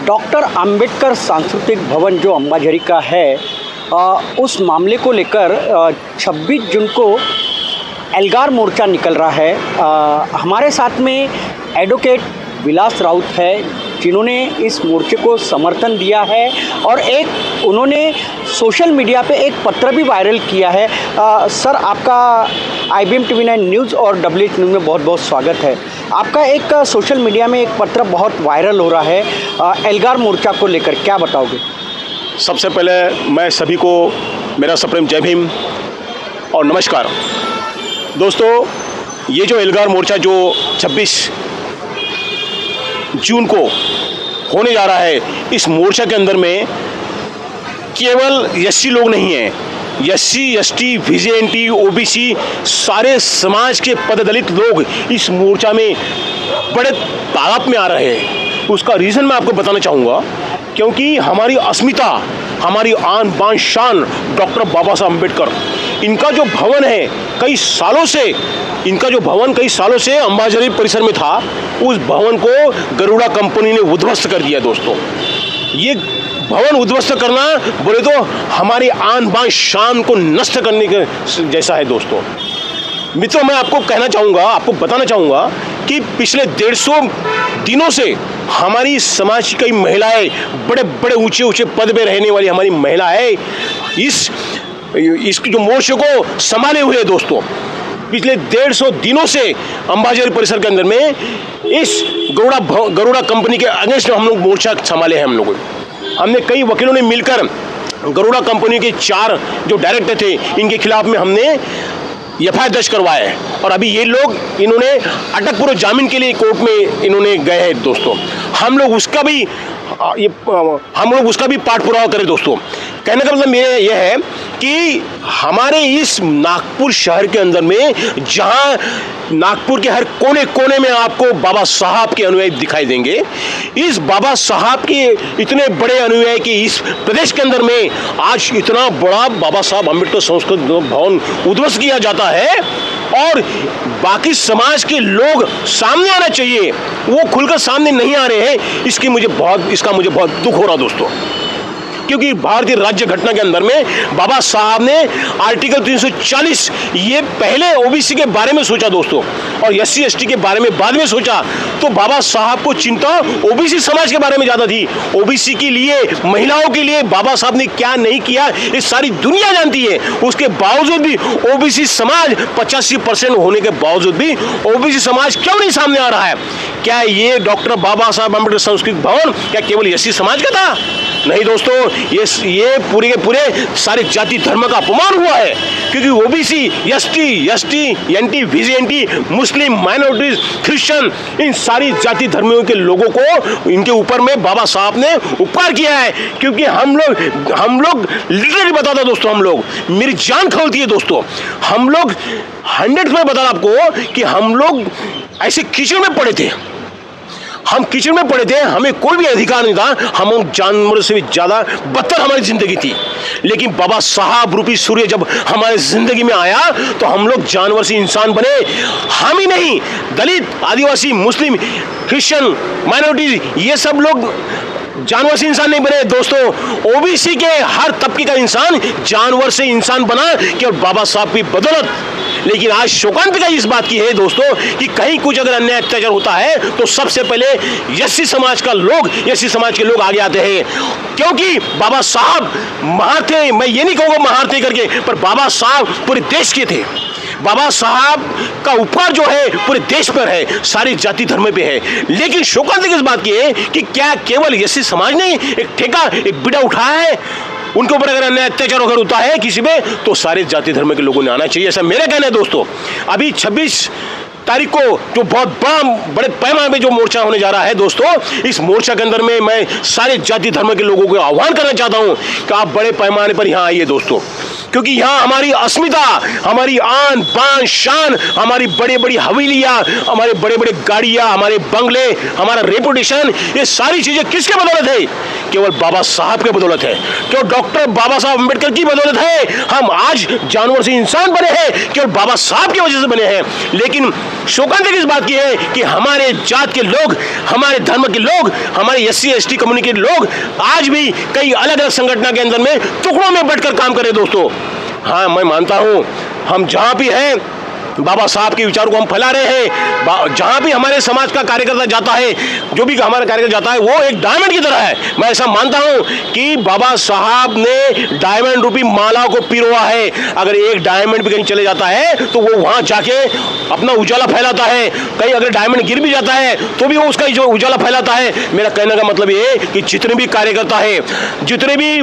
Doctor Ambedkar सांस्कृतिक भवन जो अंबाझरी का है उस मामले को लेकर 26 जून को एल्गार मोर्चा निकल रहा है। हमारे साथ में एडवोकेट विलास राउत है जिन्होंने इस मोर्चे को समर्थन दिया है और एक उन्होंने सोशल मीडिया पे एक पत्र भी वायरल किया है। सर, आपका IBM TV9 न्यूज़ और WH न्यूज़ में बहुत बहुत स्वागत है। आपका एक सोशल मीडिया में एक पत्र बहुत वायरल हो रहा है एल्गार मोर्चा को लेकर, क्या बताओगे? सबसे पहले मैं सभी को मेरा सप्रेम जय भीम और नमस्कार। दोस्तों, ये जो एल्गार मोर्चा जो 26 जून को होने जा रहा है, इस मोर्चा के अंदर में केवल एससी लोग नहीं हैं, SC, ST, VJNT, OBC सारे समाज के पददलित लोग इस मोर्चा में बड़े तादाद में आ रहे हैं। उसका रीज़न मैं आपको बताना चाहूँगा, क्योंकि हमारी अस्मिता, हमारी आन बान शान डॉक्टर बाबा साहब अम्बेडकर, इनका जो भवन है कई सालों से अंबाझरी परिसर में था, उस भवन को गरुड़ा कंपनी ने उद्ध्वस्त कर दिया। दोस्तों, ये भवन उद्ध्वस्त करना बोले तो हमारी आन बान शान को नष्ट करने के जैसा है। दोस्तों मित्रों, मैं आपको बताना चाहूँगा कि पिछले 150 दिनों से हमारी समाज की कई महिलाएं, बड़े बड़े ऊंचे पद में रहने वाली हमारी महिलाएं इसकी जो मोर्चे को संभाले हुए है। दोस्तों, पिछले 150 दिनों से अंबाझरी परिसर के अंदर में इस गरुड़ा कंपनी के अगेंस्ट हम लोग मोर्चा संभाले हैं। हमने कई वकीलों ने मिलकर गरुड़ा कंपनी के 4 जो डायरेक्टर थे, इनके खिलाफ में हमने FIR दर्ज करवाया है और अभी ये लोग इन्होंने अटक पूर्व जामीन के लिए कोर्ट में इन्होंने गए हैं। दोस्तों, हम लोग उसका भी पाठ पुरावा करें। दोस्तों, कहने का मतलब मेरा यह है कि हमारे इस नागपुर शहर के अंदर में, जहां नागपुर के हर कोने कोने में आपको बाबा साहब के अनुयायी दिखाई देंगे, इस बाबा साहब के इतने बड़े अनुयायी कि इस प्रदेश के अंदर में आज इतना बड़ा बाबा साहब अम्बेडकर संस्कृत भवन उद्ध्वस्त किया जाता है और बाकी समाज के लोग सामने आना चाहिए, वो खुलकर सामने नहीं आ रहे हैं। इसका मुझे बहुत दुख हो रहा। दोस्तों, क्योंकि भारतीय राज्य घटना के अंदर में बाबा साहब ने आर्टिकल 340 ये पहले OBC के बारे में सोचा दोस्तों, और SC ST के बारे में बाद में सोचा। तो बाबा साहब को चिंता OBC समाज के बारे में ज्यादा थी। OBC के लिए, महिलाओं के लिए बाबा साहब ने क्या नहीं किया ये सारी दुनिया जानती है। उसके बावजूद भी OBC समाज 85% होने के बावजूद भी OBC समाज क्यों नहीं सामने आ रहा है? क्या ये डॉक्टर बाबा साहब अम्बेडकर संस्कृत भवन क्या केवल SC समाज का था? नहीं दोस्तों, ये पूरे के पूरे सारे जाति धर्म का अपमान हुआ है, क्योंकि OBC, ST, NT, VJNT, मुस्लिम, माइनॉरिटीज, क्रिश्चियन, इन सारी जाति धर्मियों के लोगों को इनके ऊपर में बाबा साहब ने उपकार किया है। क्योंकि हम लोग लिटरली बताता दोस्तों, हम लोग मेरी जान खौलती है। दोस्तों, हम लोग 100% बता आपको कि हम लोग ऐसे कीचड़ में पड़े थे, हमें कोई भी अधिकार नहीं था, हम जानवरों से भी ज्यादा बदतर हमारी जिंदगी थी। लेकिन बाबा साहब रूपी सूर्य जब हमारे जिंदगी में आया तो हम लोग जानवर से इंसान बने। हम ही नहीं, दलित, आदिवासी, मुस्लिम, क्रिश्चियन, माइनॉरिटीज, ये सब लोग जानवर से इंसान नहीं बने। दोस्तों, OBC के हर तबके का इंसान जानवर से इंसान बना केवल बाबा साहब की बदौलत। लेकिन आज शोकांतिका इस बात की है दोस्तों कि कहीं कुछ अगर अन्याय अत्याचार होता है तो सबसे पहले SC समाज के लोग आगे आते हैं, क्योंकि बाबा साहब महार थे। मैं ये नहीं कहूँगा महार थे करके, पर बाबा साहब पूरे देश के थे। बाबा साहब का उपकार जो है पूरे देश पर है, सारी जाति धर्म पे है। लेकिन शोकांतिका इस बात की है कि क्या केवल SC समाज ने एक बिड़ा उठाया है? उनके ऊपर अगर अन्याय अत्याचार अगर होता है किसी में, तो सारे जाति धर्म के लोगों ने आना चाहिए, ऐसा मेरा कहना है। दोस्तों, अभी 26 तारीख को जो बहुत बड़े पैमाने पे जो मोर्चा होने जा रहा है दोस्तों, इस मोर्चा के अंदर में मैं सारे जाति धर्म के लोगों को आह्वान करना चाहता हूं कि आप बड़े पैमाने पर यहाँ आइए। दोस्तों, क्योंकि यहाँ हमारी अस्मिता, हमारी आन बान शान, हमारी बड़ी बड़ी हवेलियाँ, हमारे बड़े बड़े गाड़ियाँ, हमारे बंगले, हमारा रेपुटेशन, ये सारी चीज़ें किसके बदौलत है? केवल बाबा साहब के बदौलत है। क्यों? डॉक्टर बाबा साहब अम्बेडकर की बदौलत है हम आज जानवर से इंसान बने हैं, केवल बाबा साहब की वजह से बने हैं। लेकिन शोकांतिक इस बात की है कि हमारे जात के लोग, हमारे धर्म के लोग, हमारे SC ST कम्युनिटी के लोग आज भी कई अलग अलग संगठनों के अंदर में टुकड़ों में बंटकर काम कर रहे दोस्तों। हाँ, मैं मानता हूं हम जहां भी हैं बाबा साहब के विचारों को हम फैला रहे हैं। जहां भी हमारे समाज का कार्यकर्ता जाता है, जो भी हमारा कार्यकर्ता जाता है, वो एक डायमंड की तरह है। मैं ऐसा मानता हूं कि बाबा साहब ने डायमंड रूपी माला को पिरोआ है। अगर एक डायमंड भी कहीं चले जाता है तो वो वहां जाके अपना उजाला फैलाता है। कहीं अगर डायमंड गिर भी जाता है तो भी वो उसका जो उजाला फैलाता है। मेरा कहने का मतलब ये है कि जितने भी कार्यकर्ता है, जितने भी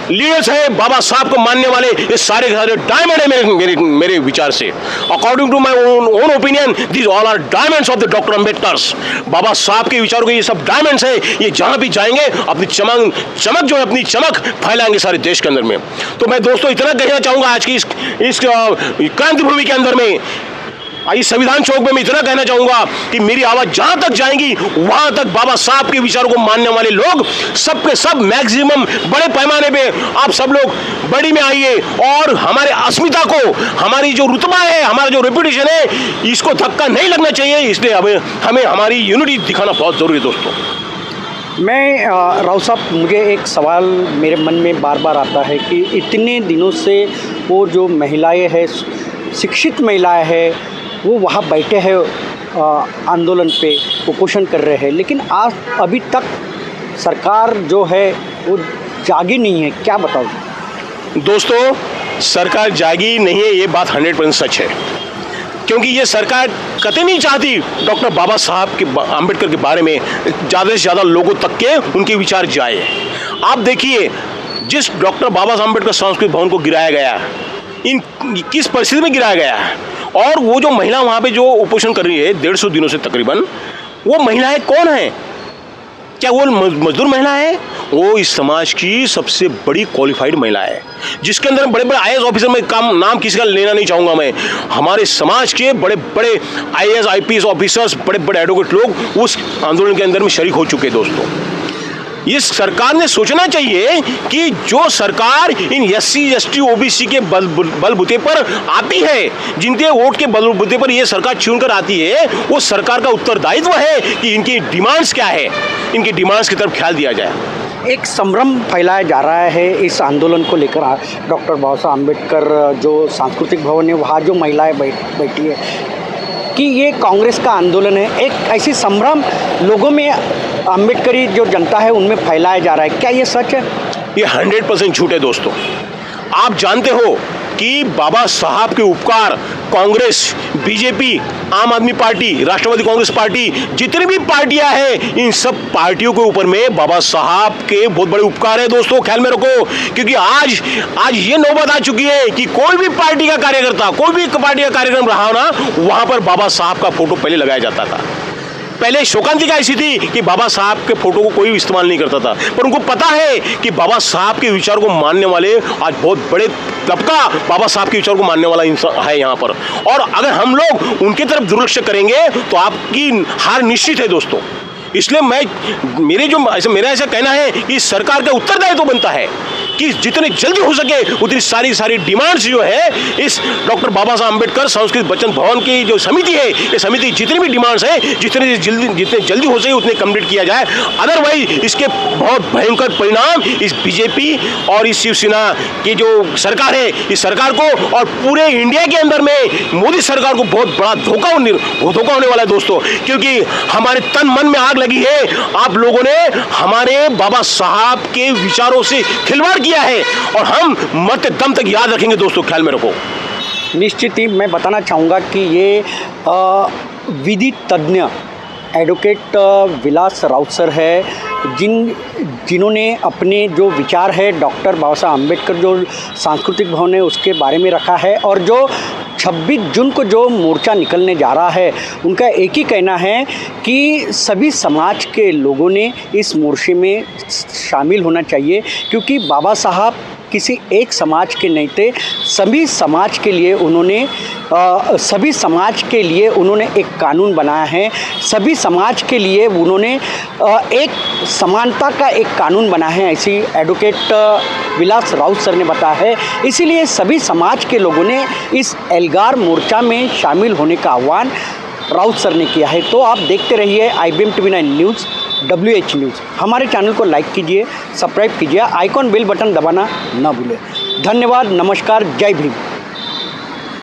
लीडर्स है बाबा साहब को मानने वाले, ये सारे डायमंड है मेरे विचार से। According to my own opinion, these all are diamonds of the doctor Ambedkar's. Baba Saheb के विचारों के ये सब डायमंड्स है। ये जहां भी जाएंगे अपनी चमक जो है, अपनी चमक फैलाएंगे सारे देश के अंदर में। तो मैं दोस्तों इतना कहना चाहूंगा आज की इस क्रांति भूमि के अंदर में, इस संविधान चौक में मैं इतना कहना चाहूंगा कि मेरी आवाज जहां तक जाएगी वहां तक बाबा साहब के विचारों को मानने वाले लोग सब के सब मैक्सिमम बड़े पैमाने पे आप सब लोग बड़ी में आइए और हमारे अस्मिता को, हमारी जो रुतबा है, हमारा जो रेपुटेशन है, इसको धक्का नहीं लगना चाहिए। इसलिए हमें हमारी यूनिटी दिखाना बहुत जरूरी है दोस्तों। मैं राव साहब, मुझे एक सवाल मेरे मन में बार बार आता है कि इतने दिनों से वो जो महिलाएं हैं, शिक्षित महिलाएं हैं, वो वहाँ बैठे हैं आंदोलन पे कुपोषण कर रहे हैं, लेकिन आज अभी तक सरकार जो है वो जागी नहीं है। क्या बताओ दोस्तों? सरकार जागी नहीं है, ये बात 100% सच है। क्योंकि ये सरकार कतई नहीं चाहती डॉक्टर बाबा साहब के अम्बेडकर के बारे में ज़्यादा से ज़्यादा लोगों तक के उनके विचार जाए। आप देखिए, जिस डॉक्टर बाबा साहब अम्बेडकर सांस्कृतिक भवन को गिराया गया, इन किस परिस्थिति में गिराया गया है, और वो जो महिला वहाँ पे जो उपोषण कर रही है 150 दिनों से तकरीबन, वो महिलाएं कौन है? क्या वो मजदूर महिला है? वो इस समाज की सबसे बड़ी क्वालिफाइड महिला है, जिसके अंदर बड़े बड़े IAS ऑफिसर में काम, नाम किसी का लेना नहीं चाहूँगा मैं, हमारे समाज के बड़े बड़े IAS IPS ऑफिसर्स, बड़े बड़े एडवोकेट लोग उस आंदोलन के अंदर में शरीक हो चुके हैं दोस्तों। इस सरकार ने सोचना चाहिए कि जो सरकार इन SC ST OBC के बलबूते पर आती है, जिनके वोट के बलबूते पर ये सरकार चुनकर आती है, वो सरकार का उत्तरदायित्व है कि इनकी डिमांड्स क्या है, इनकी डिमांड्स की तरफ ख्याल दिया जाए। एक संभ्रम फैलाया जा रहा है इस आंदोलन को लेकर। डॉक्टर बाबा साहब अम्बेडकर जो सांस्कृतिक भवन है, वहाँ जो महिलाएं बैठी है कि ये कांग्रेस का आंदोलन है। एक ऐसी संभ्रम लोगों में, अम्बेडकरी जो जनता है उनमें फैलाया जा रहा है। क्या ये सच है? ये 100% झूठ है दोस्तों। आप जानते हो कि बाबा साहब के उपकार कांग्रेस, बीजेपी, आम आदमी पार्टी, राष्ट्रवादी कांग्रेस पार्टी, जितनी भी पार्टियां हैं, इन सब पार्टियों के ऊपर में बाबा साहब के बहुत बड़े उपकार है दोस्तों, ख्याल में रखो। क्योंकि आज ये नौबत आ चुकी है कि कोई भी पार्टी का कार्यकर्ता, कोई भी पार्टी का कार्यक्रम रहा हो ना, वहां पर बाबा साहब का फोटो पहले लगाया जाता था। पहले शोकांतिका ऐसी थी कि बाबा साहब के फोटो को कोई इस्तेमाल नहीं करता था, पर उनको पता है कि बाबा साहब के विचार को मानने वाले आज बहुत बड़े तबका बाबा साहब के विचार को मानने वाला इंसान है यहाँ पर। और अगर हम लोग उनके तरफ दुर्लक्ष्य करेंगे तो आपकी हार निश्चित है दोस्तों। इसलिए मेरा ऐसा कहना है कि सरकार का उत्तरदायित्व बनता है कि जितने जल्दी हो सके उतनी सारी डिमांड्स जो है इस डॉक्टर बाबा साहब अम्बेडकर सांस्कृतिक बचत भवन की जो समिति है, ये समिति जितनी भी डिमांड्स है जितने जल्दी हो सके उतने कंप्लीट किया जाए। अदरवाइज इसके बहुत भयंकर परिणाम इस बीजेपी और इस शिवसेना की जो सरकार है, इस सरकार को और पूरे इंडिया के अंदर में मोदी सरकार को बहुत बड़ा धोखा होने वाला है दोस्तों। क्योंकि हमारे तन मन में आग लगी है, आप लोगों ने हमारे बाबा साहब के विचारों से खिलवाड़ किया है और हम मरते दम तक याद रखेंगे दोस्तों, ख्याल में रखो। निश्चित ही मैं बताना चाहूँगा कि ये विधि तज्ञ एडवोकेट विलास राउत सर है, जिन्होंने अपने जो विचार है डॉक्टर बाबा साहब अम्बेडकर जो सांस्कृतिक भवन है उसके बारे में रखा है। और जो 26 जून को जो मोर्चा निकलने जा रहा है, उनका एक ही कहना है कि सभी समाज के लोगों ने इस मोर्चे में शामिल होना चाहिए, क्योंकि बाबा साहब किसी एक समाज के नहीं थे, सभी समाज के लिए उन्होंने एक कानून बनाया है। सभी समाज के लिए उन्होंने एक समानता का एक कानून बनाया है, ऐसी एडवोकेट विलास राउत सर ने बताया है। इसीलिए सभी समाज के लोगों ने इस एल्गार मोर्चा में शामिल होने का आह्वान राउत सर ने किया है। तो आप देखते रहिए IBM TV9 news, WH news. हमारे चैनल को लाइक कीजिए, सब्सक्राइब कीजिए, आइकॉन बेल बटन दबाना ना भूलें। धन्यवाद, नमस्कार, जय भीम।